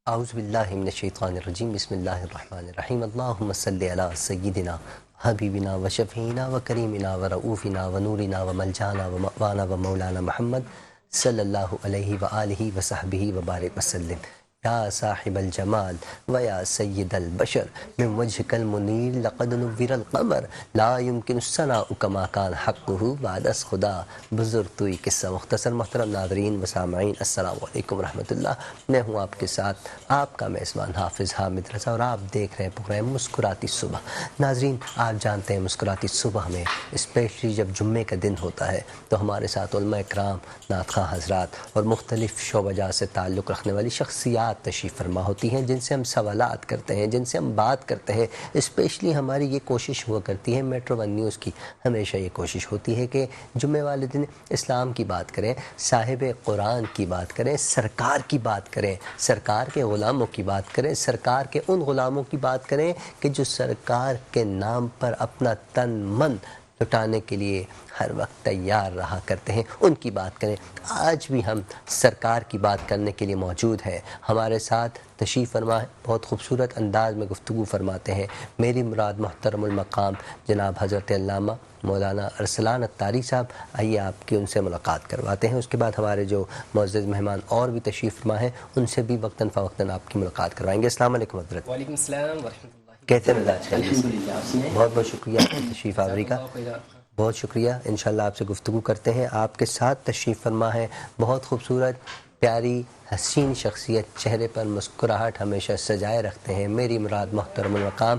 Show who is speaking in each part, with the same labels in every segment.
Speaker 1: اعوذ باللہ من الشیطان الرجیم بسم اللہ الرحمن الرحیم اللہم صلی علی سیدنا حبیبنا و شفیعنا و کریمنا و رؤوفنا و نورنا و ملجانا و مأوانا و مولانا محمد صلی اللہ علیہ وآلہ و صحبہ و بارک وسلم یا صاحب الجمال و یا سید البشر من وجهک المنیر لقد نور القمر لا يمکن الثناء کما کان حقہ بعد از خدا بزرگ توئی قصہ مختصر۔ محترم ناظرین و سامعین السلام علیکم ورحمۃ اللہ، میں ہوں آپ کے ساتھ آپ کا میزبان حافظ حامد رضا اور آپ دیکھ رہے ہیں پروگرام مسکراتی صبح۔ ناظرین، آپ جانتے ہیں مسکراتی صبح میں اسپیشلی جب جمعے کا دن ہوتا ہے تو ہمارے ساتھ علماء اکرام، نعت خواں حضرات اور مختلف شعبہ جات سے تعلق رکھنے والی شخصیات تشریف فرما ہوتی ہیں، جن سے ہم سوالات کرتے ہیں، جن سے ہم بات کرتے ہیں۔ اسپیشلی ہماری یہ کوشش ہوا کرتی ہے، میٹرو ون نیوز کی ہمیشہ یہ کوشش ہوتی ہے کہ جمعے والے دن اسلام کی بات کریں، صاحب قرآن کی بات کریں، سرکار کی بات کریں، سرکار کے غلاموں کی بات کریں، سرکار کے ان غلاموں کی بات کریں کہ جو سرکار کے نام پر اپنا تن من لٹانے کے لیے ہر وقت تیار رہا کرتے ہیں، ان کی بات کریں۔ آج بھی ہم سرکار کی بات کرنے کے لیے موجود ہیں۔ ہمارے ساتھ تشریف فرما بہت خوبصورت انداز میں گفتگو فرماتے ہیں میری مراد محترم المقام جناب حضرت علامہ مولانا ارسلان اتاری صاحب۔ آئیے آپ کی ان سے ملاقات کرواتے ہیں، اس کے بعد ہمارے جو معزز مہمان اور بھی تشریف فرما ہیں ان سے بھی وقتاً فوقتاً آپ کی ملاقات کروائیں گے۔ السلام علیکم حضرت۔
Speaker 2: وعلیکم السلام ورحمۃ اللہ۔
Speaker 1: کیسے مزاج؟ بہت بہت شکریہ تشریف آوری کا، بہت شکریہ۔ انشاءاللہ آپ سے گفتگو کرتے ہیں۔ آپ کے ساتھ تشریف فرما ہے بہت خوبصورت پیاری حسین شخصیت، چہرے پر مسکراہٹ ہمیشہ سجائے رکھتے ہیں میری مراد محترم المقام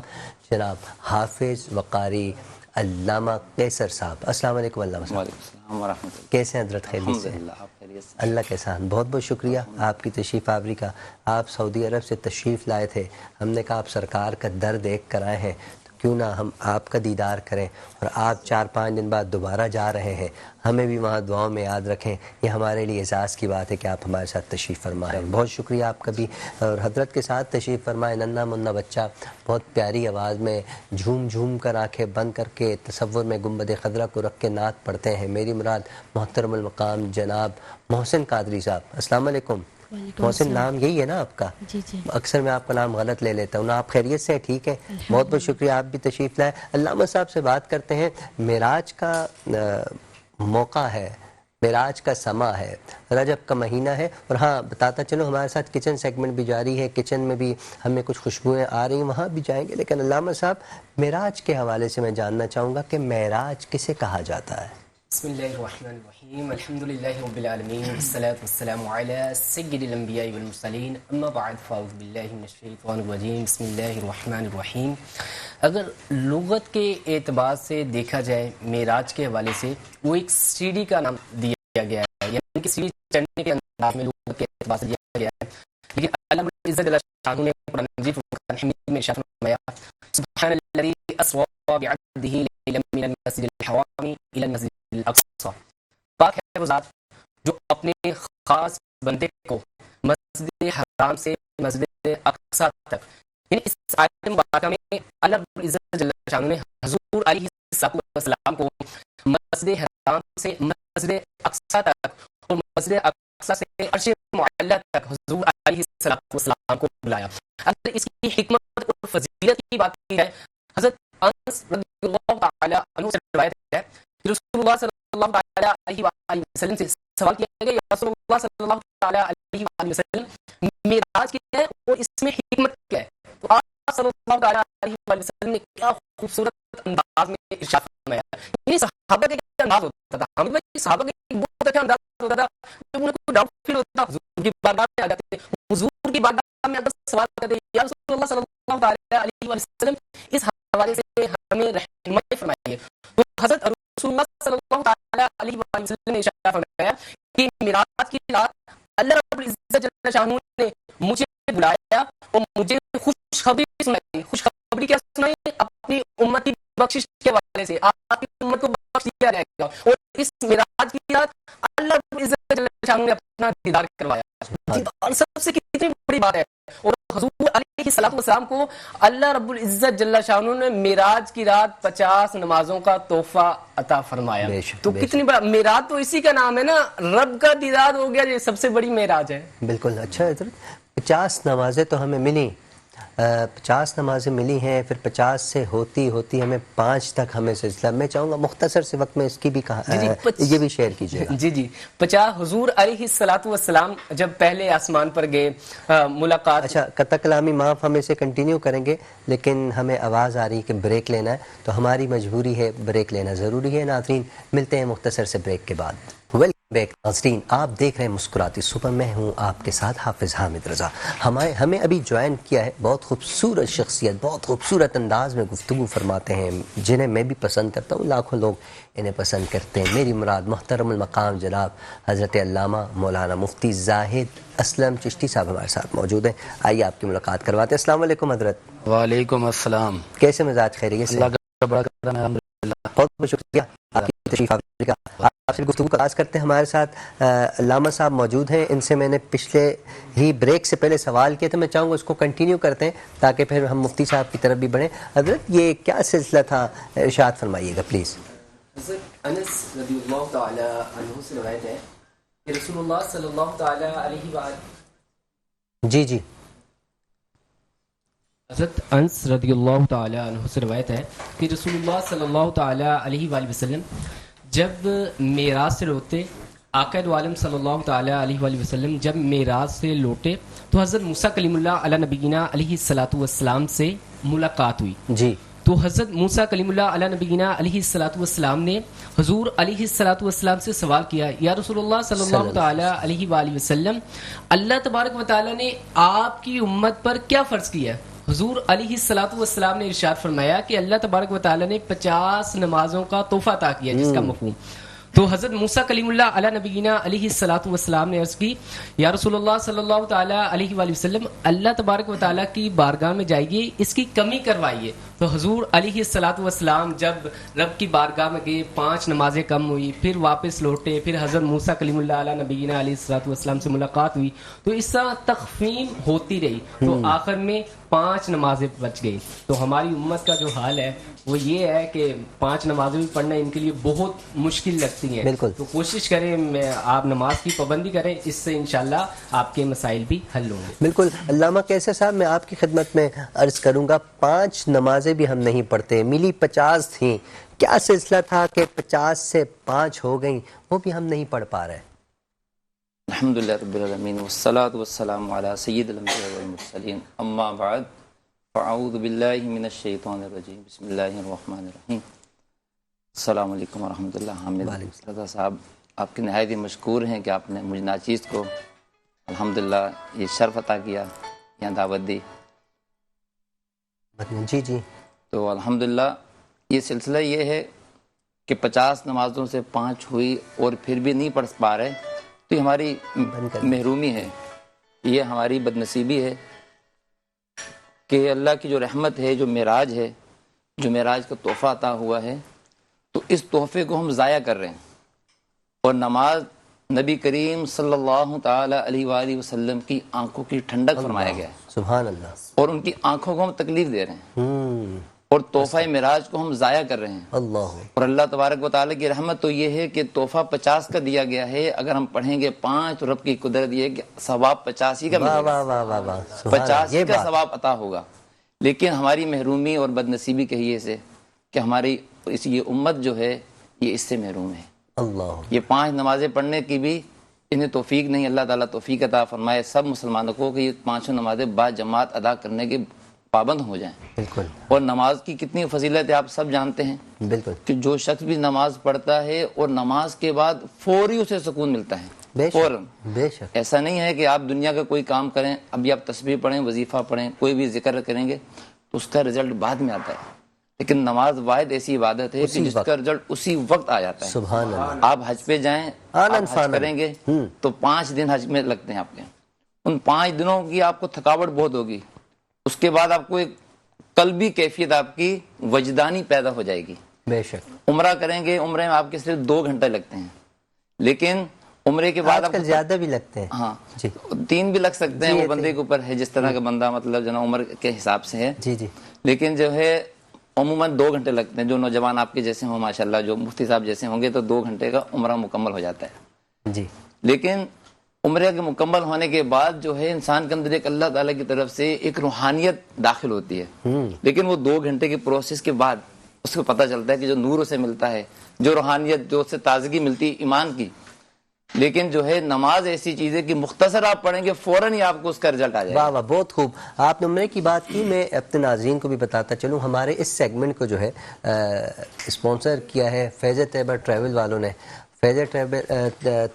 Speaker 1: جناب حافظ وقاری علامہ قیصر صاحب۔ السلام علیکم علامہ صاحب۔
Speaker 3: وعلیکم السلام ورحمۃ اللہ۔
Speaker 1: کیسے ہیں حضرت؟ خیریت سے؟
Speaker 3: آپ خیریت سے؟
Speaker 1: اللہ کے ساتھ بہت بہت شکریہ آپ کی تشریف آوری کا۔ آپ سعودی عرب سے تشریف لائے تھے، ہم نے کہا آپ سرکار کا در دیکھ کر آئے ہیں تو کیوں نہ ہم آپ کا دیدار کریں، اور آپ 4-5 دن بعد دوبارہ جا رہے ہیں، ہمیں بھی وہاں دعاؤں میں یاد رکھیں۔ یہ ہمارے لیے اعزاز کی بات ہے کہ آپ ہمارے ساتھ تشریف فرما ہیں، بہت شکریہ آپ کا بھی۔ اور حضرت کے ساتھ تشریف فرمائے ننھا منا بچہ بہت پیاری آواز میں جھوم جھوم کر آنکھیں بند کر کے تصور میں گنبد خضرا کو رکھ کے نعت پڑھتے ہیں میری مراد محترم المقام جناب محسن قادری صاحب۔ السلام علیکم محسن، نام یہی ہے نا آپ کا؟
Speaker 4: جی جی،
Speaker 1: اکثر میں آپ کا نام غلط لے لیتا ہوں نا، آپ خیریت سے؟ ٹھیک ہے، بہت بہت شکریہ آپ بھی تشریف لائے۔ علامہ صاحب سے بات کرتے ہیں۔ معراج کا موقع ہے، معراج کا سما ہے، رجب کا مہینہ ہے، اور ہاں بتاتا چلو ہمارے ساتھ کچن سیگمنٹ بھی جاری ہے، کچن میں بھی ہمیں کچھ خوشبوئیں آ رہی ہیں، وہاں بھی جائیں گے، لیکن علامہ صاحب معراج کے حوالے سے میں جاننا چاہوں گا کہ معراج کسے کہا جاتا ہے؟
Speaker 2: بسم اللہ الرحمن الرحیم، الحمد للہ رب العالمین، والصلاة والسلام علی سید الانبیاء والمرسلین، اما بعد فاعوذ باللہ من الشیطان الرجیم، بسم اللہ الرحمن الرحیم۔ اگر لغت کے اعتبار سے دیکھا جائے معراج کے حوالے سے، وہ ایک سیڑھی کا نام دیا گیا ہے، یعنی کہ سیڑھی چڑھنے کے انداز میں لغت کے اعتبار سے دیا گیا ہے، لیکن اللہ رب العزت جل شانہ نے قرآن مجید فرقان حمید میں ارشاد فرمایا سبحان الذی اسری بعبدہ لیلا من المسجد الحرام الی المسجد الاقصی، پاک ہے وہ ذات جو اپنے خاص بندے کو مسجد حرام سے مسجد اقصی تک، یعنی اس آیت مبارکہ میں اللہ رب العزت جل شانہ نے حضور علیہ السلام کو مسجد حرام سے مسجد اقصی تک اور مسجد اقصی سے عرش معلی تک حضور علیہ السلام کو بلایا۔ اگر اس کی حکمت اور فضیلت کی بات کی جائے، حضرت انس رضی اللہ تعالی عنہ سے روایت ہے کہ رسول اللہ صلی اللہ تعالی علیہ وآلہ وسلم سے سوال کیا گیا یا رسول اللہ صلی اللہ تعالی علیہ وآلہ وسلم معراج کیا ہے اور اس میں حکمت کیا ہے؟ تو آپ صلی اللہ تعالی علیہ وآلہ وسلم نے کیا خوبصورت انداز میں ارشاد فرمایا۔ یہ صحابہ کے کیا انداز ہوتا تھا، ہم صحابہ کے بہت اچھا انداز ہوتا تھا، جب انہیں کوئی ڈاؤٹ فیل ہوتا حضور کی بارگاہ میں آ جاتے، حضور کی بارگاہ میں اگر سوال کرتے یا رسول اللہ صلی اللہ تعالی علیہ وآلہ وسلم اس حوالے سے ہمیں رہنمائی فرمائیے۔ تو حضرت رسول اللہ صلی اللہ تعالی علیہ وآلہ وسلم نے ارشاد فرمایا کہ معراج کی رات اللہ رب العزت جل شانہ نے مجھے بلایا اور مجھے خوشخبری سنائی۔ خوشخبری کیا سنائی؟ اپنی امت کی بخشش کے حوالے سے، آپ کی امت کو بخش دیا جائے گا، اور اس معراج کی رات اللہ رب العزت جل شانہ نے اپنا دیدار کروایا۔ دیدار سب سے کتنی بڑی بات ہے، اور حضور علیہ السلام کو اللہ رب العزت جل شانہ نے معراج کی رات 50 نمازوں کا تحفہ عطا فرمایا۔ تو کتنی بڑا معراج، تو اسی کا نام ہے نا، رب کا دیدار ہو گیا، یہ سب سے بڑی معراج ہے۔
Speaker 1: بالکل، اچھا حضرت 50 نمازیں تو ہمیں ملی، 50 نمازیں ملی ہیں، پھر 50 سے ہوتی ہوتی ہمیں 5 تک ہمیں سلسلہ، میں چاہوں گا مختصر سے وقت میں اس کی بھی یہ بھی شیئر کیجیے گا۔
Speaker 2: جی جی 50 حضور علیہ الصلوۃ والسلام جب پہلے آسمان پر گئے ملاقات۔
Speaker 1: اچھا قطع کلامی معاف، ہم اسے کنٹینیو کریں گے لیکن ہمیں آواز آ رہی ہے کہ بریک لینا ہے، تو ہماری مجبوری ہے، بریک لینا ضروری ہے۔ ناظرین ملتے ہیں مختصر سے بریک کے بعد۔ ویلکم بیک ناظرین، آپ دیکھ رہے ہیں مسکراتی صبح، میں ہوں آپ کے ساتھ حافظ حامد رضا۔ ہمیں ابھی جوائن کیا ہے بہت خوبصورت شخصیت، بہت خوبصورت انداز میں گفتگو فرماتے ہیں، جنہیں میں بھی پسند کرتا ہوں، لاکھوں لوگ انہیں پسند کرتے ہیں۔ میری مراد محترم المقام جناب حضرت علامہ مولانا مفتی زاہد اسلم چشتی صاحب ہمارے ساتھ موجود ہیں۔ آئیے آپ کی ملاقات کرواتے ہیں۔ السلام علیکم حضرت۔
Speaker 3: وعلیکم السلام۔
Speaker 1: کیسے مزاج، خیریت سے؟
Speaker 3: اللہ کا بڑا کرم ہے الحمدللہ۔
Speaker 1: بہت بہت شکریہ آپ کی تشریف آوری کا۔ آپ سے گفتگو کا آغاز کرتے ہیں۔ ہمارے ساتھ علامہ صاحب موجود ہیں، ان سے میں نے پچھلے ہی بریک سے پہلے سوال کیا تھا، میں چاہوں گا اس کو کنٹینیو کرتے ہیں تاکہ پھر ہم مفتی صاحب کی طرف بھی بڑھیں۔ حضرت یہ کیا سلسلہ تھا، ارشاد فرمائیے گا پلیز۔
Speaker 2: حضرت انس رضی اللہ تعالی عنہ سے روایت ہے کہ رسول اللہ صلی اللہ تعالی علیہ وآلہ
Speaker 1: جی جی
Speaker 2: حضرت انس رضی اللہ تعالی عنہ سے روایت ہے کہ رسول اللہ صلی اللہ تعالی علیہ وآلہ وسلم جب معراج سے لوٹے، آقا دو عالم صلی اللہ تعالی علیہ وآلہ وسلم جب معراج سے لوٹے تو حضرت موسیٰ کلیم اللہ علی نبینا علیہ الصلوۃ والسلام سے ملاقات ہوئی۔
Speaker 1: جی
Speaker 2: تو حضرت موسیٰ کلیم اللہ علی نبینا علیہ الصلوۃ والسلام نے حضور علیہ الصلوۃ والسلام سے سوال کیا، یا رسول اللہ صلی اللہ تعالی علیہ وآلہ وسلم، اللہ تبارک و تعالی نے آپ کی امت پر کیا فرض کیا ہے؟ حضور علیہ الصلوۃ والسلام نے ارشاد فرمایا کہ اللہ تبارک و تعالی نے 50 نمازوں کا تحفہ عطا کیا، جس کا مفہوم۔ تو حضرت موسیٰ کلیم اللہ علی نبینا علیہ الصلوۃ والسلام نے عرض کی، یا رسول اللہ صلی اللہ تعالی علیہ وآلہ وسلم، اللہ تبارک و تعالی کی بارگاہ میں جائیے، اس کی کمی کروائیے۔ تو حضور علیہ الصلوۃ والسلام جب رب کی بارگاہ میں گئے، 5 نمازیں کم ہوئی، پھر واپس لوٹے، پھر حضرت موسیٰ کلیم اللہ علی نبینا علیہ الصلوۃ والسلام سے ملاقات ہوئی، تو اس طرح تخفیم ہوتی رہی، تو آخر میں 5 نمازیں بچ گئی۔ تو ہماری امت کا جو حال ہے وہ یہ ہے کہ 5 نمازیں بھی پڑھنا ان کے لیے بہت مشکل لگتی ہیں۔
Speaker 1: بالکل۔
Speaker 2: تو کوشش کریں آپ نماز کی پابندی کریں، اس سے انشاءاللہ آپ کے مسائل بھی حل ہوں گے۔
Speaker 1: بالکل۔ علامہ کیسر صاحب، میں آپ کی خدمت میں عرض کروں گا، 5 نمازیں بھی ہم نہیں پڑھتے، ملی 50 تھیں، کیا سلسلہ تھا کہ 50 سے 5 ہو گئیں، وہ بھی ہم نہیں پڑھ پا رہے؟
Speaker 3: الحمدللہ رب العالمین والصلاة والسلام علی سید الانبیاء والمرسلین، اما بعد فاعوذ باللہ من الشیطان الرجیم، بسم اللہ الرحمن الرحیم۔ السلام علیکم ورحمۃ اللہ۔ حامد رضا صاحب آپ کے نہایت ہی مشکور ہیں کہ آپ نے مجھ ناچیز کو الحمدللہ یہ شرف عطا کیا، یہاں دعوت دی۔
Speaker 1: جی جی۔
Speaker 3: تو الحمدللہ یہ سلسلہ یہ ہے کہ 50 نمازوں سے 5 ہوئی اور پھر بھی نہیں پڑھ پا رہے، تو یہ ہماری محرومی ہے، یہ ہماری بدنصیبی ہے کہ اللہ کی جو رحمت ہے، جو معراج ہے، جو معراج کا تحفہ عطا ہوا ہے، تو اس تحفے کو ہم ضائع کر رہے ہیں۔ اور نماز نبی کریم صلی اللہ تعالی علیہ وآلہ وسلم کی آنکھوں کی ٹھنڈک فرمایا گیا ہے،
Speaker 1: سبحان اللہ،
Speaker 3: اور ان کی آنکھوں کو ہم تکلیف دے رہے ہیں، اور تحفہ معراج کو ہم ضائع کر رہے ہیں۔
Speaker 1: اللہ،
Speaker 3: اور اللہ تبارک و تعالیٰ کی رحمت تو یہ ہے کہ تحفہ 50 کا دیا گیا ہے، اگر ہم پڑھیں گے 5 تو رب کی قدرت یہ ہے کہ ثواب 85 کا ملے گا، 85 کا ثواب عطا ہوگا۔ لیکن ہماری محرومی اور بدنصیبی کہیے سے کہ ہماری یہ امت جو ہے یہ اس سے محروم ہے۔
Speaker 1: اللہ،
Speaker 3: یہ 5 نمازیں پڑھنے کی بھی انہیں توفیق نہیں، اللہ تعالیٰ توفیق عطا فرمائے سب مسلمانوں کو کہ یہ 5 نمازیں با جماعت ادا کرنے کے پابند ہو جائیں۔ بالکل۔ اور نماز کی کتنی فضیلت ہے آپ سب جانتے ہیں، بالکل، کہ جو شخص بھی نماز پڑھتا ہے اور نماز کے بعد فوری اسے سکون ملتا ہے، فوراً۔ بے شک، ایسا نہیں ہے کہ آپ دنیا کا کوئی کام کریں، ابھی آپ تسبیح پڑھیں، وظیفہ پڑھیں، کوئی بھی ذکر کریں گے تو اس کا رزلٹ بعد میں آتا ہے، لیکن نماز واحد ایسی عبادت ہے کہ جس کا رزلٹ اسی وقت آ جاتا ہے۔ سبحان اللہ۔ آپ حج پہ جائیں، آپ حج کریں گے تو 5 دن حج میں لگتے ہیں آپ کے، ان 5 دنوں کی آپ کو تھکاوٹ بہت ہوگی، اس کے بعد آپ کو ایک قلبی کیفیت آپ کی وجدانی پیدا ہو جائے گی۔ بے شک۔ عمرہ کریں گے، عمرے میں آپ کے صرف 2 گھنٹے لگتے ہیں، لیکن عمرے کے بعد آپ
Speaker 1: زیادہ بھی لگتے ہیں، ہاں
Speaker 3: 3 بھی لگ سکتے ہیں، وہ بندے کے اوپر ہے، جس طرح کا بندہ مطلب جو نا عمر کے حساب سے ہے، جی جی، لیکن جو ہے عموماً 2 گھنٹے لگتے ہیں۔ جو نوجوان آپ کے جیسے ہوں ماشاءاللہ، جو مفتی صاحب جیسے ہوں گے تو 2 گھنٹے کا عمرہ مکمل ہو جاتا ہے، جی۔ لیکن عمرہ کے مکمل ہونے کے بعد جو ہے انسان کے اندر ایک اللہ تعالیٰ کی طرف سے ایک روحانیت داخل ہوتی ہے، لیکن وہ 2 گھنٹے کے پروسیس کے بعد اس کو پتہ چلتا ہے کہ جو نور اسے ملتا ہے، جو روحانیت، جو اسے تازگی ملتی ہے ایمان کی، لیکن جو ہے نماز ایسی چیز ہے کہ مختصر آپ پڑھیں گے فوراً ہی آپ کو اس کا رزلٹ آ جائے گا۔
Speaker 1: واہ واہ، بہت خوب آپ نے عمرے کی بات کی۔ میں اپنے ناظرین کو بھی بتاتا چلوں، ہمارے اس سیگمنٹ کو جو ہے اسپانسر کیا ہے فیض طیبہ ٹریول والوں نے۔ فیض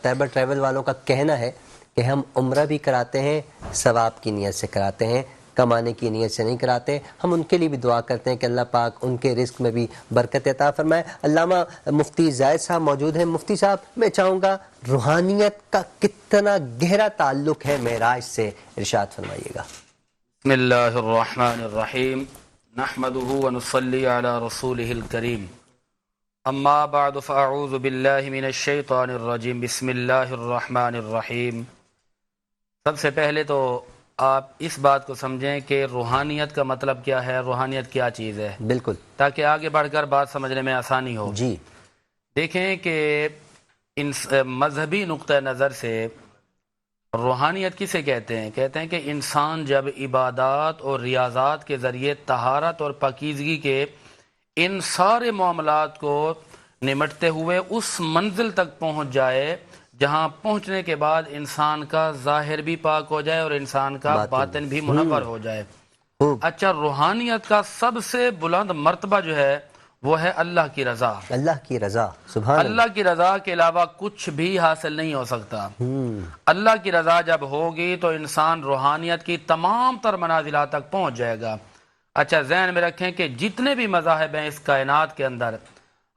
Speaker 1: طیبہ ٹریول والوں کا کہنا ہے کہ ہم عمرہ بھی کراتے ہیں، ثواب کی نیت سے کراتے ہیں، کمانے کی نیت سے نہیں کراتے۔ ہم ان کے لیے بھی دعا کرتے ہیں کہ اللہ پاک ان کے رزق میں بھی برکت عطا فرمائے۔ علامہ مفتی زاہد صاحب موجود ہیں۔ مفتی صاحب، میں چاہوں گا روحانیت کا کتنا گہرا تعلق ہے معراج سے، ارشاد فرمائیے گا۔
Speaker 4: بسم اللہ الرحمن الرحیم، نحمده ونصلی علی رسوله الکریم، اما بعد فاعوذ باللہ من الشیطان الرجیم، بسم اللہ الرحمن الرحیم۔ سب سے پہلے تو آپ اس بات کو سمجھیں کہ روحانیت کا مطلب کیا ہے، روحانیت کیا چیز ہے،
Speaker 1: بالکل،
Speaker 4: تاکہ آگے بڑھ کر بات سمجھنے میں آسانی ہو۔
Speaker 1: جی،
Speaker 4: دیکھیں کہ مذہبی نقطہ نظر سے روحانیت کسے کہتے ہیں؟ کہتے ہیں کہ انسان جب عبادات اور ریاضات کے ذریعے طہارت اور پاکیزگی کے ان سارے معاملات کو نمٹتے ہوئے اس منزل تک پہنچ جائے جہاں پہنچنے کے بعد انسان کا ظاہر بھی پاک ہو جائے اور انسان کا باطن بھی منور ہو جائے۔ اچھا، روحانیت کا سب سے بلند مرتبہ جو ہے وہ ہے اللہ کی رضا۔
Speaker 1: اللہ کی رضا، سبحان
Speaker 4: اللہ کی رضا کے علاوہ کچھ بھی حاصل نہیں ہو سکتا۔ اللہ کی رضا جب ہوگی تو انسان روحانیت کی تمام تر منازلات تک پہنچ جائے گا۔ اچھا، ذہن میں رکھیں کہ جتنے بھی مذاہب ہیں اس کائنات کے اندر،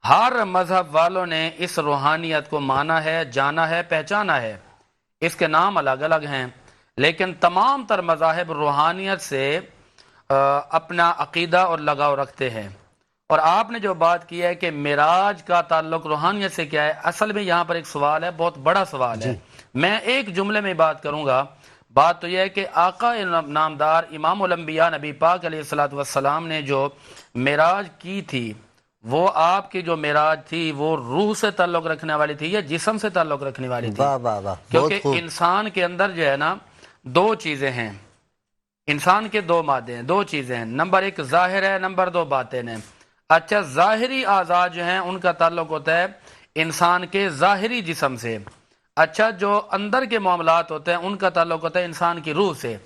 Speaker 4: ہر مذہب والوں نے اس روحانیت کو مانا ہے، جانا ہے، پہچانا ہے۔ اس کے نام الگ الگ ہیں، لیکن تمام تر مذاہب روحانیت سے اپنا عقیدہ اور لگاؤ رکھتے ہیں۔ اور آپ نے جو بات کی ہے کہ معراج کا تعلق روحانیت سے کیا ہے، اصل میں یہاں پر ایک سوال ہے، بہت بڑا سوال ہے۔ میں ایک جملے میں بات کروں گا۔ بات تو یہ ہے کہ آقا نامدار امام الانبیاء نبی پاک علیہ الصلوۃ والسلام نے جو معراج کی تھی، وہ آپ کی جو معراج تھی وہ روح سے تعلق رکھنے والی تھی یا جسم سے تعلق رکھنے والی تھی؟
Speaker 1: واہ واہ واہ،
Speaker 4: کیونکہ انسان کے اندر جو ہے نا 2 چیزیں ہیں، انسان کے 2 مادے ہیں، 2 چیزیں ہیں۔ نمبر 1 ظاہر ہے، نمبر 2 باطن ہے۔ اچھا، ظاہری اعضاء جو ہیں ان کا تعلق ہوتا ہے انسان کے ظاہری جسم سے۔ اچھا، جو اندر کے معاملات ہوتے ہیں ان کا تعلق ہوتا ہے انسان کی روح سے۔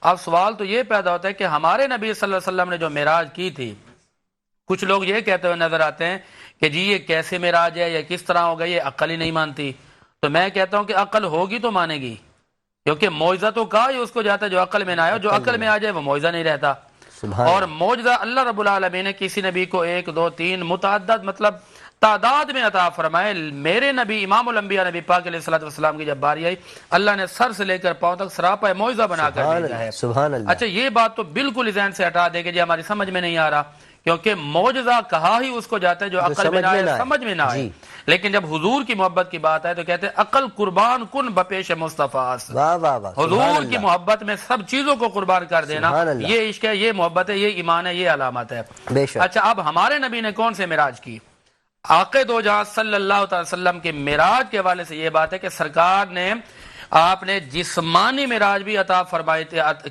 Speaker 4: اب سوال تو یہ پیدا ہوتا ہے کہ ہمارے نبی صلی اللہ علیہ وسلم نے جو معراج کی تھی، کچھ لوگ یہ کہتے ہوئے نظر آتے ہیں کہ جی یہ کیسے معراج ہے یا کس طرح ہوگا، یہ عقل ہی نہیں مانتی۔ تو میں کہتا ہوں کہ عقل ہوگی تو مانے گی، کیونکہ معجزہ تو کہا ہی اس کو جاتا ہے جو عقل میں نہ آئے، جو عقل میں آ جائے وہ معجزہ نہیں رہتا۔ اور معجزہ اللہ رب العالمین نے کسی نبی کو 1 2 3 متعدد مطلب تعداد میں عطا فرمائے۔ میرے نبی امام الانبیاء نبی پاک علیہ الصلوۃ والسلام کی جب باری آئی، اللہ نے سر سے لے کر پاؤں تک سراپا معجزہ بنا کر بھیجا ہے۔
Speaker 1: سبحان اللہ۔
Speaker 4: اچھا، یہ بات تو بالکل ذہن سے ہٹا دے کہ جی ہماری سمجھ میں نہیں آ رہا، کیونکہ معجزہ کہا ہی اس کو جاتا ہے جو عقل میں نہ آئے، سمجھ میں نہ آئے۔ لیکن جب حضور کی محبت کی بات آئے تو کہتے ہیں عقل قربان کن بپیش مصطفیٰ۔ حضور کی محبت میں سب چیزوں کو قربان کر دینا، یہ عشق ہے، یہ محبت ہے، یہ ایمان ہے، یہ علامت ہے۔ اچھا، اب ہمارے نبی نے کون سے معراج کی؟ آقا دو جہاں صلی اللہ تعالی وسلم کے معراج کے حوالے سے یہ بات ہے کہ سرکار نے آپ نے جسمانی معراج بھی عطا فرمائی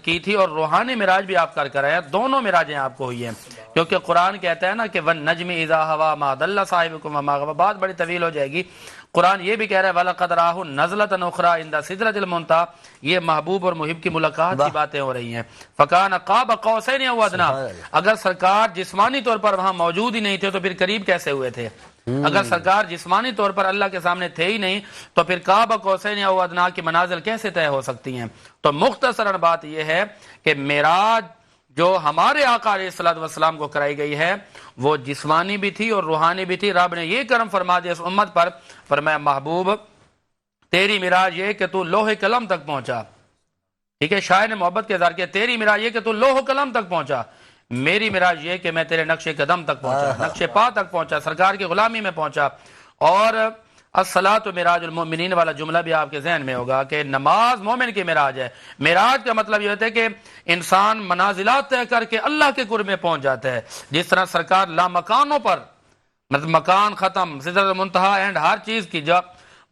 Speaker 4: کی تھی اور روحانی معراج بھی آپ کر آئے، دونوں معراجیں آپ کو ہوئی ہیں۔ کیونکہ قرآن کہتا ہے نا کہ وَالنَّجْمِ إِذَا هَوَىٰ مَا ضَلَّ صَاحِبُكُمْ وَمَا غَوَىٰ، بات بڑی طویل ہو جائے گی۔ قرآن یہ بھی کہہ رہا ہے وَلَقَدْ رَآهُ نَزْلَةً أُخْرَىٰ عِندَ سِدْرَةِ الْمُنتَهىٰ، یہ محبوب اور محب کی ملاقات کی باتیں ہو رہی ہیں۔ فَكَانَ قَابَ قَوْسَيْنِ أَوْ أَدْنَىٰ، اگر سرکار جسمانی طور پر وہاں موجود ہی نہیں تھے تو پھر قریب کیسے ہوئے تھے؟ اگر سرکار جسمانی طور پر اللہ کے سامنے تھے ہی نہیں تو پھر قاب قوسین او ادنیٰ کی منازل کیسے طے ہو سکتی ہیں؟ تو مختصراً بات یہ ہے کہ معراج جو ہمارے آقا علیہ الصلوۃ والسلام کو کرائی گئی ہے وہ جسمانی بھی تھی اور روحانی بھی تھی۔ رب نے یہ کرم فرما دیا اس امت پر، فرمایا محبوب تیری معراج یہ کہ تو لوح قلم تک پہنچا، ٹھیک ہے، شاعر نے محبت کے اظہار کیا، تیری معراج یہ کہ تو لوح قلم تک پہنچا، میری معراج یہ کہ میں تیرے نقش قدم تک پہنچا، نقش پا تک پہنچا، سرکار کی غلامی میں پہنچا۔ اور الصلاۃ معراج المؤمنین والا جملہ بھی آپ کے ذہن میں ہوگا کہ نماز مومن کی معراج ہے۔ معراج کا مطلب یہ ہوتا ہے کہ انسان منازلات طے کر کے اللہ کے قرب میں پہنچ جاتا ہے۔ جس طرح سرکار لامکانوں پر، مطلب مکان ختم، سدرۃ المنتہا اینڈ ہر چیز کی جب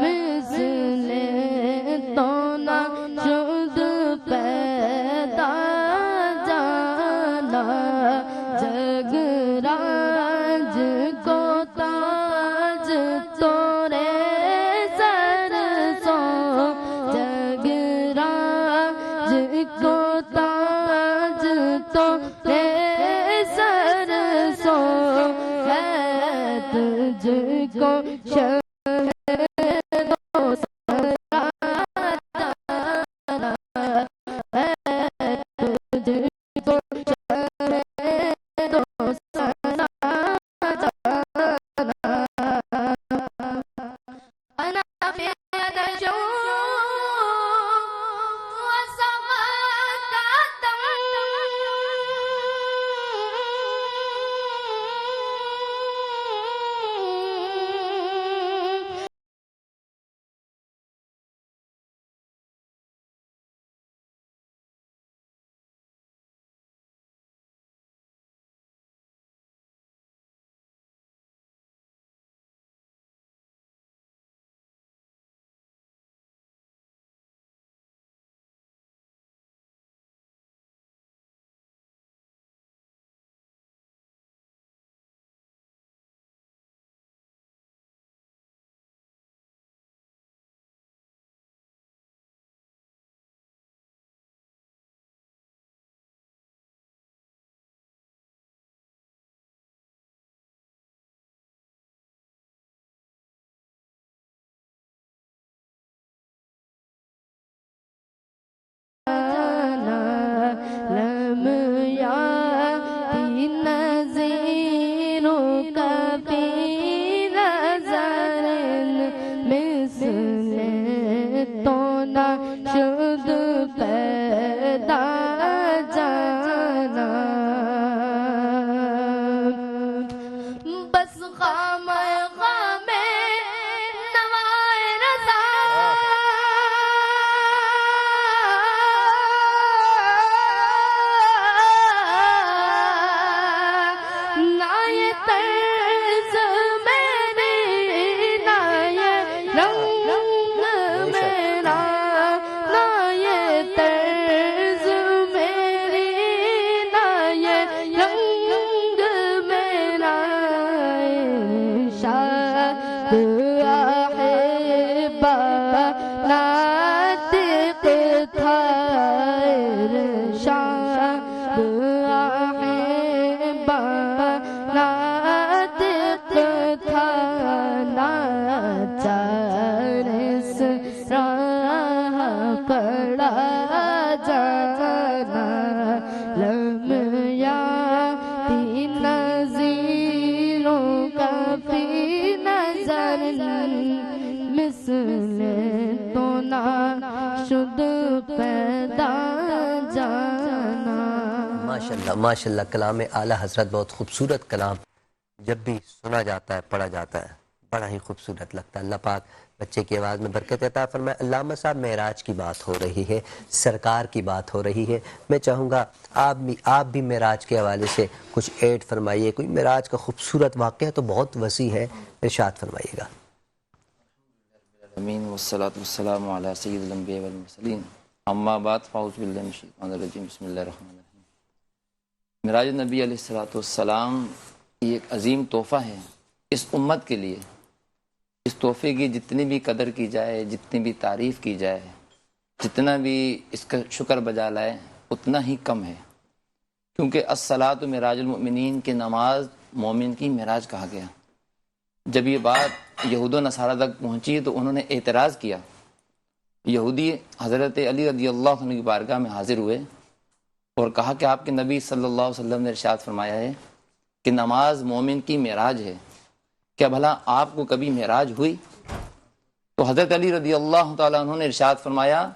Speaker 5: Miss
Speaker 1: ماشاءاللہ کلام اعلیٰ حضرت بہت خوبصورت کلام، جب بھی سنا جاتا ہے پڑھا جاتا ہے بڑا ہی خوبصورت لگتا ہے۔ اللہ پاک بچے کی آواز میں برکت عطا فرمائے۔ علامہ صاحب معراج کی بات ہو رہی ہے، سرکار کی بات ہو رہی ہے، میں چاہوں گا آپ بھی معراج کے حوالے سے کچھ ایڈ فرمائیے۔ کوئی معراج کا خوبصورت واقعہ تو بہت وسیع ہے، ارشاد فرمائیے گا۔
Speaker 3: امین والصلاۃ والسلام علی سید الانبیاء والمرسلین، اما بعد فاعوذ باللہ من الشیطان الرجیم، بسم اللہ الرحمن الرحیم۔ معراج نبی علیہ الصلوۃ والسلام یہ ایک عظیم تحفہ ہے اس امت کے لیے۔ اس تحفے کی جتنی بھی قدر کی جائے، جتنی بھی تعریف کی جائے، جتنا بھی اس کا شکر بجا لائے اتنا ہی کم ہے، کیونکہ الصلاۃ معراج المؤمنین کی نماز مومن کی معراج کہا گیا۔ جب یہ بات یہود و نصارہ تک پہنچی تو انہوں نے اعتراض کیا۔ یہودی حضرت علی رضی اللہ عنہ کی بارگاہ میں حاضر ہوئے اور کہا کہ آپ کے نبی صلی اللہ علیہ وسلم نے ارشاد فرمایا ہے کہ نماز مومن کی معراج ہے، کیا بھلا آپ کو کبھی معراج ہوئی؟ تو حضرت علی رضی اللہ تعالیٰ عنہ نے ارشاد فرمایا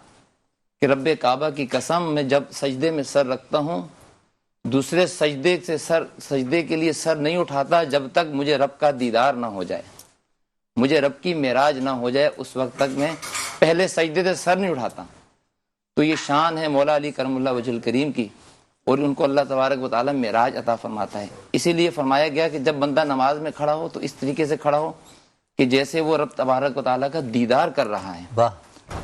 Speaker 3: کہ رب کعبہ کی قسم، میں جب سجدے میں سر رکھتا ہوں دوسرے سجدے کے لیے سر نہیں اٹھاتا جب تک مجھے رب کا دیدار نہ ہو جائے، مجھے رب کی معراج نہ ہو جائے، اس وقت تک میں پہلے سجدے سے سر نہیں اٹھاتا۔ تو یہ شان ہے مولا علی کرم اللہ وجہ الکریم کی، اور ان کو اللہ تبارک و تعالیٰ معراج عطا فرماتا ہے۔ اسی لیے فرمایا گیا کہ جب بندہ نماز میں کھڑا ہو تو اس طریقے سے کھڑا ہو کہ جیسے وہ رب تبارک و تعالیٰ کا دیدار کر رہا ہے،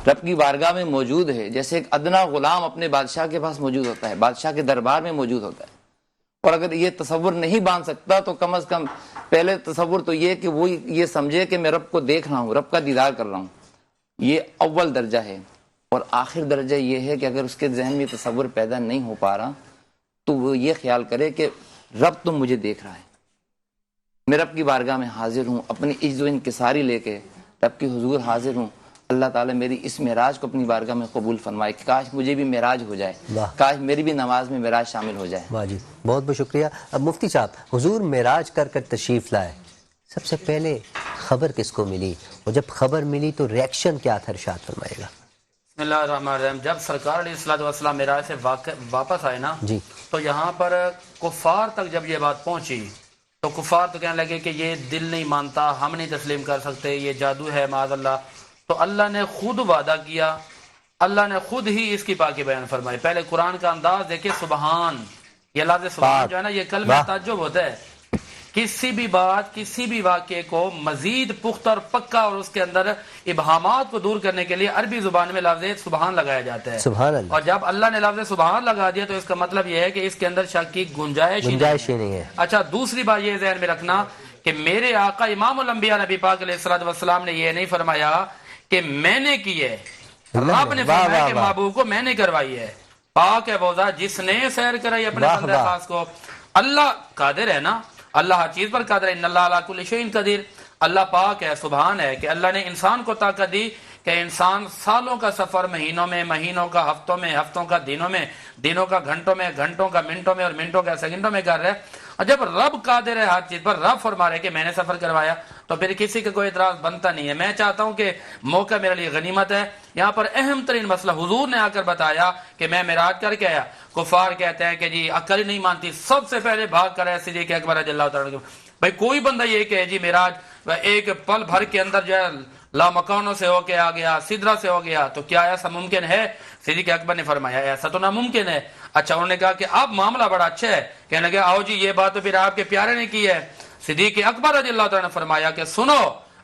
Speaker 3: رب کی بارگاہ میں موجود ہے، جیسے ایک ادنا غلام اپنے بادشاہ کے پاس موجود ہوتا ہے، بادشاہ کے دربار میں موجود ہوتا ہے۔ اور اگر یہ تصور نہیں باندھ سکتا تو کم از کم پہلے تصور تو یہ کہ وہ یہ سمجھے کہ میں رب کو دیکھ رہا ہوں، رب کا دیدار کر رہا ہوں، یہ اول درجہ ہے۔ اور آخر درجہ یہ ہے کہ اگر اس کے ذہن میں تصور پیدا نہیں ہو پا رہا تو وہ یہ خیال کرے کہ رب تو مجھے دیکھ رہا ہے، میں رب کی بارگاہ میں حاضر ہوں، اپنی عجز و انکساری لے کے رب کی حضور حاضر ہوں. اللہ تعالیٰ میری اس معراج کو اپنی بارگاہ میں قبول فرمائے. کاش مجھے بھی معراج ہو جائے، کاش میری بھی نماز میں معراج شامل ہو جائے.
Speaker 1: واہ جی، بہت بہت شکریہ. اب مفتی صاحب، حضور معراج کر کر تشریف لائے، سب سے پہلے خبر کس کو ملی، اور جب خبر ملی تو ریئیکشن کیا تھا، ارشاد فرمائے گا.
Speaker 4: بسم اللہ الرحمن الرحیم. جب سرکار علیہ الصلوۃ والسلام معراج سے واپس آئے نا
Speaker 1: جی،
Speaker 4: تو یہاں پر کفار تک جب یہ بات پہنچی تو کفار تو کہنے لگے کہ یہ دل نہیں مانتا، ہم نہیں تسلیم کر سکتے، یہ جادو ہے معاذ اللہ. تو اللہ نے خود وعدہ کیا، اللہ نے خود ہی اس کی پاکی بیان فرمائی. پہلے قرآن کا انداز دیکھیں، سبحان، یہ لفظ سبحان جو ہے نا، یہ کلمہ تعجب ہوتا ہے. کسی بھی بات، کسی بھی واقعے کو مزید پختہ اور پکا اور اس کے اندر ابہامات کو دور کرنے کے لیے عربی زبان میں لفظ سبحان لگایا جاتا ہے.
Speaker 1: سبحان اللہ.
Speaker 4: اور جب اللہ نے لفظ سبحان لگا دیا تو اس کا مطلب یہ ہے کہ اس کے اندر شک کی گنجائش ہی نہیں ہے. اچھا، دوسری بات یہ ذہن میں رکھنا کہ میرے آقا امام الانبیاء نبی پاک علیہ الصلوۃ والسلام نے یہ نہیں فرمایا کہ میں نے کی ہے، رب نے فرمایا کہ محبوب کو میں نے کروائی ہے. پاک ہے وہ ذات جس نے سیر کرائی اپنے بندے خاص کو. اللہ قادر ہے نا، اللہ ہر چیز پر قادر ہے. ان اللہ علی کل شیء قدیر. اللہ پاک ہے، سبحان ہے کہ اللہ نے انسان کو طاقت دی کہ انسان سالوں کا سفر مہینوں میں، مہینوں کا ہفتوں میں، ہفتوں کا دنوں میں، دنوں کا گھنٹوں میں، گھنٹوں کا منٹوں میں، اور منٹوں کا سیکنڈوں میں کر رہے. اور جب رب قادر ہے ہر چیز پر، رب فرما رہے کہ میں نے سفر کروایا، تو پھر کسی کا کوئی اعتراض بنتا نہیں ہے. میں چاہتا ہوں کہ موقع میرے لیے غنیمت ہے. یہاں پر اہم ترین مسئلہ حضور نے آ کر بتایا کہ میں معراج کر کے آیا. کفار کہتے ہیں کہ جی عقل نہیں مانتی، سب سے پہلے بھاگ کر ہے صدیق اکبر رضی اللہ تعالیٰ. بھائی کوئی بندہ یہ کہ جی معراج ایک پل بھر کے اندر جو ہے لامکانوں سے ہو کے آ گیا، سدرا سے ہو گیا، تو کیا ایسا ممکن ہے؟ صدیق اکبر نے فرمایا ایسا تو ناممکن ہے. اچھا، انہوں نے کہا کہ اب معاملہ بڑا اچھا ہے. کہنے لگے آؤ جی، یہ بات تو پھر آپ کے پیارے نے کی ہے. صدیق اکبر رضی اللہ تعالیٰ نے فرمایا کہ سنو،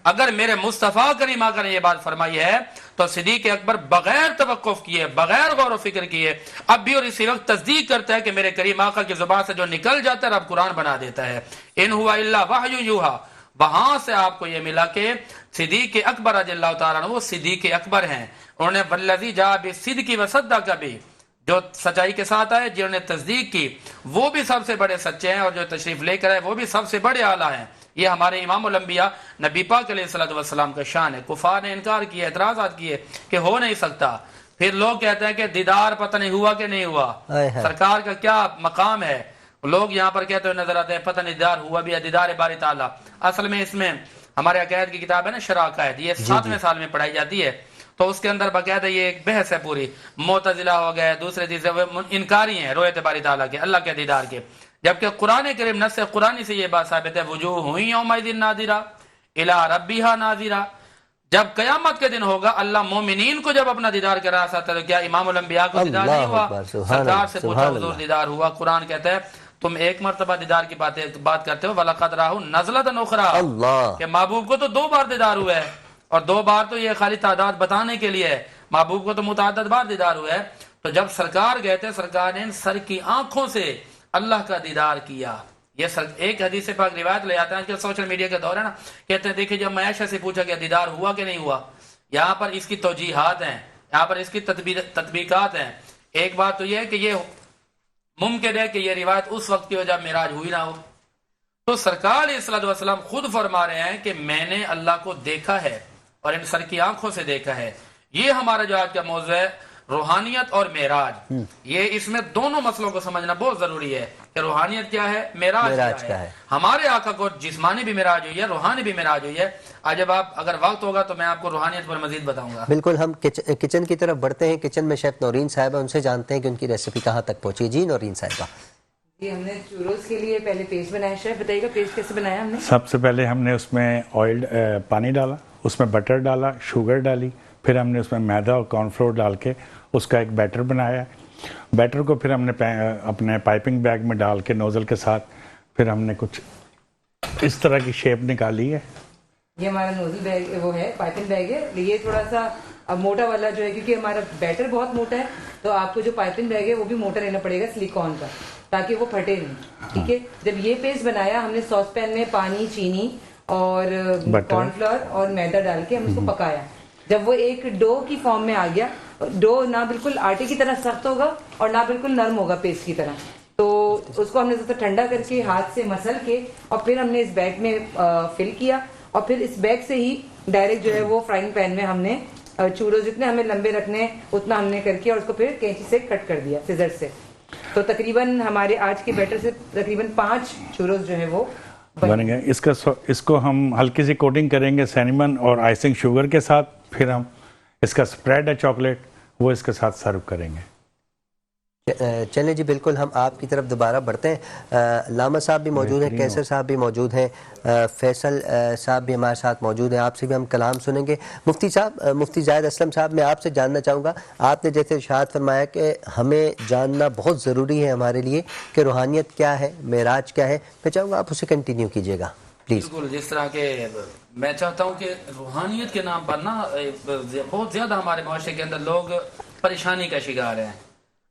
Speaker 4: اگر میرے مصطفیٰ کریم آقا نے یہ بات فرمائی ہے تو صدیق اکبر بغیر توقف کیے، بغیر غور و فکر کیے، اب بھی اور اسی وقت تصدیق کرتا ہے کہ میرے کریم آقا کی زبان سے جو نکل جاتا ہے رب قرآن بنا دیتا ہے. ان ہوا الا وحی یوحی. وہاں سے آپ کو یہ ملا کہ صدیق اکبر رضی اللہ تعالیٰ عنہ وہ صدیق اکبر ہیں. انہوں نے والذی جاء بالصدق وصدق بھی، جو سچائی کے ساتھ آئے، جنہوں نے تصدیق کی، وہ بھی سب سے بڑے سچے ہیں، اور جو تشریف لے کر آئے وہ بھی سب سے بڑے اعلیٰ ہیں. یہ ہمارے امام الانبیاء نبی پاک علیہ الصلوۃ والسلام کا شان ہے. کفار نے انکار کیا، اعتراضات کیے کہ ہو نہیں سکتا. پھر لوگ کہتے ہیں کہ دیدار پتہ نہیں ہوا کہ نہیں ہوا، سرکار کا کیا مقام ہے. لوگ یہاں پر کہتے ہوئے نظر آتے ہیں پتہ نہیں دیدار ہوا بھی ہے، دیدار باری تعالیٰ. اصل میں اس میں ہمارے عقائد کی کتاب ہے نا شرح عقائد، یہ 7ویں سال میں پڑھائی جاتی ہے. تو اس کے اندر باقاعدہ یہ ایک بحث ہے پوری. معتزلہ ہو گئے، دوسرے تیسرے انکاری ہیں رؤیت باری تعالیٰ کے، اللہ کے دیدار کے. جبکہ قرآن کریم نص قرآنی سے یہ بات ثابت ہے، وجوہ یومئذ ناظرہ الی ربہا ناظرہ. جب قیامت کے دن ہوگا اللہ مومنین کو جب اپنا دیدار کرا سکتا ہے، تو کیا امام الانبیاء کو دیدار نہیں ہوا؟ سرکار سے پوچھا حضور دیدار ہوا. قرآن کہتا ہے تم ایک مرتبہ دیدار کی بات کرتے ہو، وَلَقَدْ رَآهُ نَزْلَةً أُخْرَىٰ، کہ محبوب کو تو 2 بار دیدار ہوا ہے. اور 2 بار تو یہ خالی تعداد بتانے کے لیے ہے، محبوب کو تو متعدد بار دیدار ہوا ہے. تو جب سرکار گئے تھے، سرکار نے سر کی آنکھوں سے اللہ کا دیدار کیا. یہ ایک حدیث پاک روایت لے آتے ہیں کہ سوشل میڈیا کے دور ہے نا، کہتے ہیں دیکھیں جب میں عائشہ سے پوچھا کہ دیدار ہوا کہ نہیں ہوا. یہاں پر اس کی توجیحات ہیں، یہاں پر اس کی تطبیقات ہیں. ایک بات تو یہ ہے کہ یہ ممکن ہے کہ یہ روایت اس وقت کی ہو جب معراج ہوئی نہ ہو. تو سرکار علیہ الصلوۃ والسلام خود فرما رہے ہیں کہ میں نے اللہ کو دیکھا ہے اور ان سر کی آنکھوں سے دیکھا ہے. یہ ہمارا جو آج کا موضوع ہے، روحانیت اور معراج. یہ اس میں دونوں مسئلوں کو سمجھنا بہت ضروری ہے کہ روحانیت کیا ہے، معراج کیا ہے. ہمارے آقا کو جسمانی بھی معراج ہوئی ہے، روحانی بھی معراج ہوئی ہے. آج جب آپ اگر وقت ہوگا تو میں آپ کو روحانیت پر مزید بتاؤں گا.
Speaker 1: بالکل، ہم کچن کی طرف بڑھتے ہیں. کچن میں شیف نورین صاحبہ، ان سے جانتے ہیں کہ ان کی ریسیپی کہاں تک پہنچی. جی نورین صاحبہ.
Speaker 6: جی، ہم نے چوروز کے لیے پہلے پیسٹ بنایا. شیف بتائیے گا پیسٹ کیسے بنایا ہم نے؟
Speaker 7: سب سے پہلے ہم نے اس میں آئل پانی ڈالا، اس میں بٹر ڈالا، شوگر ڈالی، پھر ہم نے اس میں میدا اور کارن فلور ڈال کے اس کا ایک بیٹر بنایا. بیٹر کو پھر ہم نے اپنے پائپنگ بیگ میں ڈال کے نوزل کے ساتھ پھر ہم نے کچھ اس طرح کی شیپ نکالی ہے.
Speaker 6: یہ ہمارا نوزل بیگ وہ ہے، پائپنگ بیگ ہے. یہ تھوڑا سا موٹا والا جو ہے، کیونکہ ہمارا بیٹر بہت موٹا ہے تو آپ کو جو پائپنگ بیگ ہے وہ بھی موٹا لینا پڑے گا سلیکون کا، تاکہ وہ پھٹے نہیں. ٹھیک ہے. جب یہ پیسٹ بنایا ہم نے ساس پین میں پانی، چینی اور کارن فلور اور میدا ڈال کے ہم اس کو پکایا. جب وہ ایک ڈو کی فارم میں آ گیا، ڈو نہ بالکل آٹے کی طرح سخت ہوگا اور نہ بالکل نرم ہوگا پیسٹ کی طرح، تو اس کو ہم نے ٹھنڈا کر کے ہاتھ سے مسل کے اور پھر ہم نے اس بیگ میں فل کیا اور پھر اس بیگ سے ہی ڈائریکٹ جو ہے وہ فرائنگ پین میں ہم نے چورو جتنے ہمیں لمبے رکھنے ہیں اتنا ہم نے کر کے اور اس کو پھر کینچی سے کٹ کر دیا سیزر سے. تو تقریباً ہمارے آج کے بیٹر سے تقریباً 5 چوروز جو ہے وہ
Speaker 7: بن گئے. اس کو ہم ہلکی سی کوٹنگ کریں گے سینیمن اور آئسنگ شوگر کے ساتھ, پھر ہم اس کا اسپریڈ ہے چاکلیٹ وہ اس کے ساتھ سرو کریں گے.
Speaker 1: چلیں جی بالکل ہم آپ کی طرف دوبارہ بڑھتے ہیں. علامہ صاحب بھی موجود ہیں, کیسر صاحب بھی موجود ہیں, فیصل صاحب بھی ہمارے ساتھ موجود ہیں, آپ سے بھی ہم کلام سنیں گے. مفتی صاحب, مفتی زاہد اسلم صاحب, میں آپ سے جاننا چاہوں گا, آپ نے جیسے ارشاد فرمایا کہ ہمیں جاننا بہت ضروری ہے ہمارے لیے کہ روحانیت کیا ہے, معراج کیا ہے, میں چاہوں گا آپ اسے کنٹینیو کیجیے گا پلیز.
Speaker 4: بالکل, جس طرح کہ میں چاہتا ہوں کہ روحانیت کے نام پر نا بہت زیادہ ہمارے معاشرے کے اندر لوگ پریشانی کا شکار ہیں.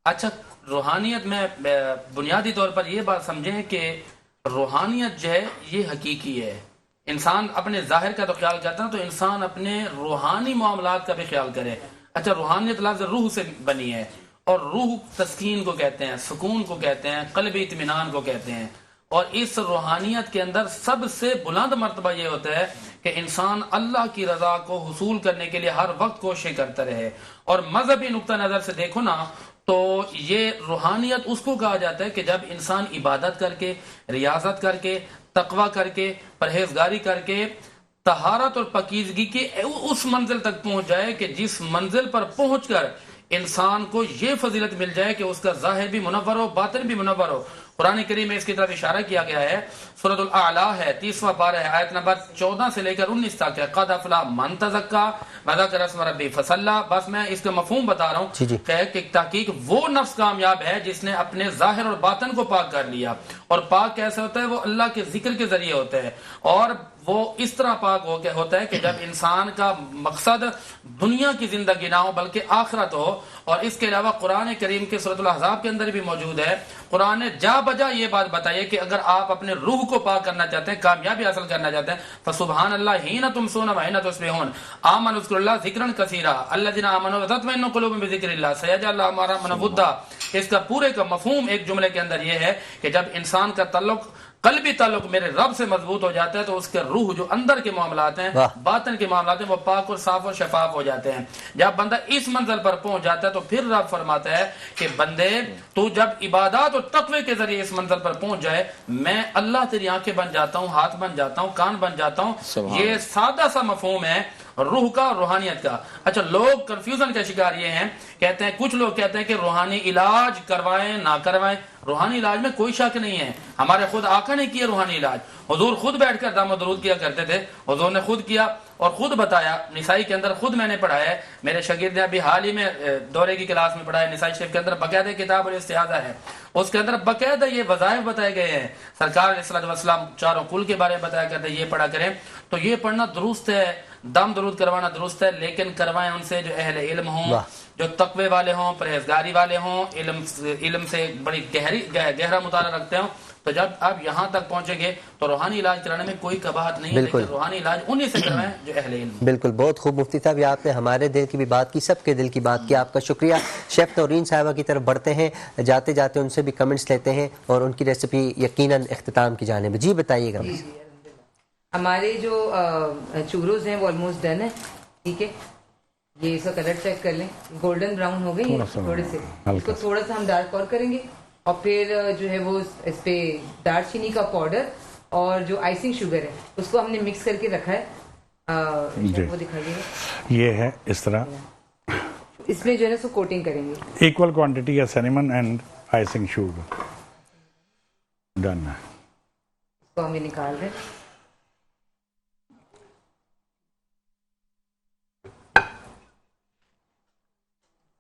Speaker 4: اچھا, روحانیت میں بنیادی طور پر یہ بات سمجھیں کہ روحانیت جو ہے یہ حقیقی ہے. انسان اپنے ظاہر کا تو خیال کرتا ہے تو انسان اپنے روحانی معاملات کا بھی خیال کرے. اچھا, روحانیت لفظ روح سے بنی ہے اور روح تسکین کو کہتے ہیں, سکون کو کہتے ہیں, قلبی اطمینان کو کہتے ہیں. اور اس روحانیت کے اندر سب سے بلند مرتبہ یہ ہوتا ہے کہ انسان اللہ کی رضا کو حصول کرنے کے لیے ہر وقت کوشش کرتا رہے. اور مذہبی نقطہ نظر سے دیکھو نا تو یہ روحانیت اس کو کہا جاتا ہے کہ جب انسان عبادت کر کے, ریاضت کر کے, تقوی کر کے, پرہیزگاری کر کے, طہارت اور پاکیزگی کی اس منزل تک پہنچ جائے کہ جس منزل پر پہنچ کر انسان کو یہ فضیلت مل جائے کہ اس کا ظاہر بھی منور ہو, باطن بھی منور ہو. قرآن کریم میں اس کی طرف اشارہ کیا گیا ہے, سورۃ الاعلیٰ ہے, 30واں پارہ ہے, آیت نمبر 14 سے لے کر 19 تک ہے. قد افلح من تزکا وذکر اسم ربہ فصلی. بس میں اس کا مفہوم بتا رہا ہوں کہ تحقیق وہ نفس کامیاب ہے جس نے اپنے ظاہر اور باطن کو پاک کر لیا. اور پاک کیسے ہوتا ہے؟ وہ اللہ کے ذکر کے ذریعے ہوتا ہے. اور وہ اس طرح پاک ہوتا ہے کہ جب انسان کا مقصد دنیا کی زندگی نہ ہو بلکہ آخرت ہو. اور اس کے علاوہ قرآن کریم کے سورۃ الاحزاب کے اندر بھی موجود ہے. قرآن نے جا بجا یہ بات بتائی کہ اگر آپ اپنے روح کو پاک کرنا چاہتے ہیں, کامیابی حاصل کرنا چاہتے ہیں, فسبحان اللہ حین تمسون و حین تصبحون آمنوا اذکروا اللہ ذکرا کثیرا الذین آمنوا وتطمئن قلوبهم بذکر اللہ سیجعل اللہ مع الذین آمنوا. اس کا پورے کا مفہوم ایک جملے کے اندر یہ ہے کہ جب انسان کا تعلق, قلبی تعلق میرے رب سے مضبوط ہو جاتا ہے تو اس کے روح جو اندر کے معاملات ہیں, باطن کے معاملات ہیں, وہ پاک اور صاف اور شفاف ہو جاتے ہیں. جب بندہ اس منزل پر پہنچ جاتا ہے تو پھر رب فرماتا ہے کہ بندے تو جب عبادات اور تقوی کے ذریعے اس منزل پر پہنچ جائے, میں اللہ تیری آنکھیں بن جاتا ہوں, ہاتھ بن جاتا ہوں, کان بن جاتا ہوں. یہ سادہ سا مفہوم ہے روح کا اور روحانیت کا. اچھا, لوگ کنفیوژن کا شکار یہ ہیں, کہتے ہیں, کچھ لوگ کہتے ہیں کہ روحانی علاج کروائیں نہ کروائیں. روحانی علاج میں کوئی شک نہیں ہے. ہمارے خود آقا نے کیا روحانی علاج. حضور خود بیٹھ کر دم و درود کیا کرتے تھے. حضور نے خود کیا اور خود بتایا. نسائی کے اندر خود میں نے پڑھایا ہے, میرے شاگرد نے ابھی حال ہی میں دورے کی کلاس میں پڑھایا. نسائی شریف کے اندر باقاعدہ کتاب الاستعاذہ ہے, اس کے اندر باقاعدہ یہ وظائف بتائے گئے ہیں. سرکار علیہ الصلوۃ والسلام چاروں کل کے بارے میں بتایا کرتے ہیں, یہ پڑھا کریں. تو یہ پڑھنا درست ہے, دم درود کروانا درست ہے, لیکن کروائیں ان سے جو اہل علم ہوں, جو تقوی والے ہوں, پرہیزگاری والے ہوں, علم سے بڑی گہرا مطالعہ رکھتے ہوں. تو جب آپ یہاں تک پہنچیں گے تو روحانی علاج کرانے میں کوئی قباحت نہیں ہے, لیکن روحانی علاج انہی سے کروائیں جو اہل علم.
Speaker 1: بالکل, بہت خوب مفتی صاحب, یہ آپ نے ہمارے دل کی بھی بات کی, سب کے دل کی بات کی, آپ کا شکریہ. شیف نورین صاحبہ کی طرف بڑھتے ہیں, جاتے جاتے ان سے بھی کمنٹس لیتے ہیں اور ان کی ریسیپی یقیناً اختتام کی جانب. جی بتائیے گا.
Speaker 6: ہمارے جو چوروز ہیں وہ آلموسٹ ڈن ہے. ٹھیک ہے, یہ اس کا کلر چیک کر لیں, گولڈن براؤن ہو گئی ہیں تھوڑے سے. اس کو تھوڑا سا ہم ڈارک اور کریں گے اور پھر جو ہے وہ اس پہ دار چینی کا پاؤڈر اور جو آئسنگ شوگر ہے اس کو ہم نے مکس کر کے رکھا ہے. وہ دکھائیے,
Speaker 7: یہ ہے اس طرح.
Speaker 6: اس میں جو ہے نا سو کوٹنگ کریں گے.
Speaker 7: ایکول کوانٹٹی ہے cinnamon and icing sugar. Done ہے.
Speaker 6: اس کو ہم یہ نکال رہے ہیں.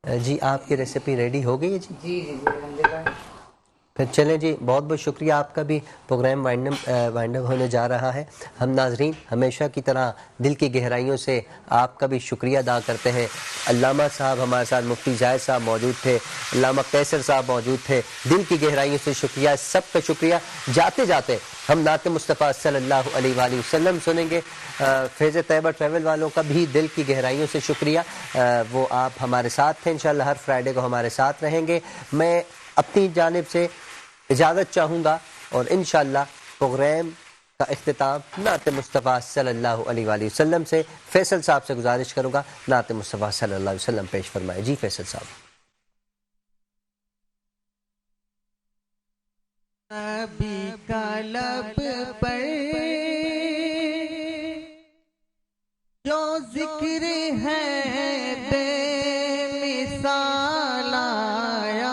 Speaker 1: جی آپ کی ریسیپی ریڈی ہو گئی ہے. جی
Speaker 6: جی جی الحمدللہ.
Speaker 1: پھر چلیں جی, بہت بہت شکریہ. آپ کا بھی پروگرام وائنڈ اپ ہونے جا رہا ہے. ہم ناظرین ہمیشہ کی طرح دل کی گہرائیوں سے آپ کا بھی شکریہ ادا کرتے ہیں. علامہ صاحب ہمارے ساتھ, مفتی زاہد صاحب موجود تھے, علامہ قیصر صاحب موجود تھے. دل کی گہرائیوں سے شکریہ, سب کا شکریہ. جاتے جاتے ہم نعت مصطفیٰ صلی اللہ علیہ وآلہ وسلم سنیں گے. فیض طیبہ ٹریول والوں کا بھی دل کی گہرائیوں سے شکریہ, وہ آپ ہمارے ساتھ تھے. انشاءاللہ ہر فرائیڈے کو ہمارے ساتھ رہیں گے. میں اپنی جانب سے اجازت چاہوں گا اور انشاءاللہ پروگرام کا اختتام نعت مصطفیٰ صلی اللہ علیہ وآلہ وسلم سے فیصل صاحب سے گزارش کروں گا نعت مصطفیٰ صلی اللہ علیہ وسلم پیش فرمائے. جی فیصل صاحب.
Speaker 5: نبی کا لب پر جو ذکر ہے بے مثال آیا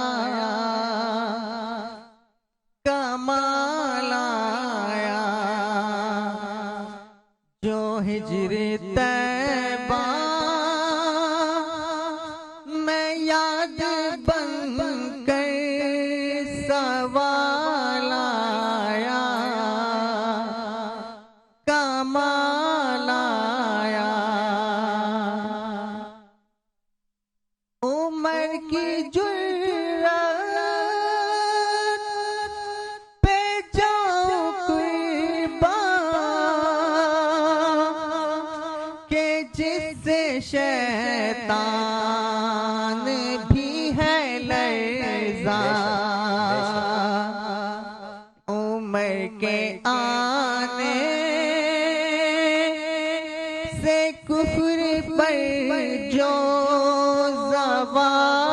Speaker 5: کمال آیا جو ہجر طیبہ میں یاد بن کر سوال آیا کمال آیا عمر کی جرات پہ جاؤ قربان کہ جس سے شیطان بھی ہے لرزاں عمر کے آنے سے کفر پر جو زوال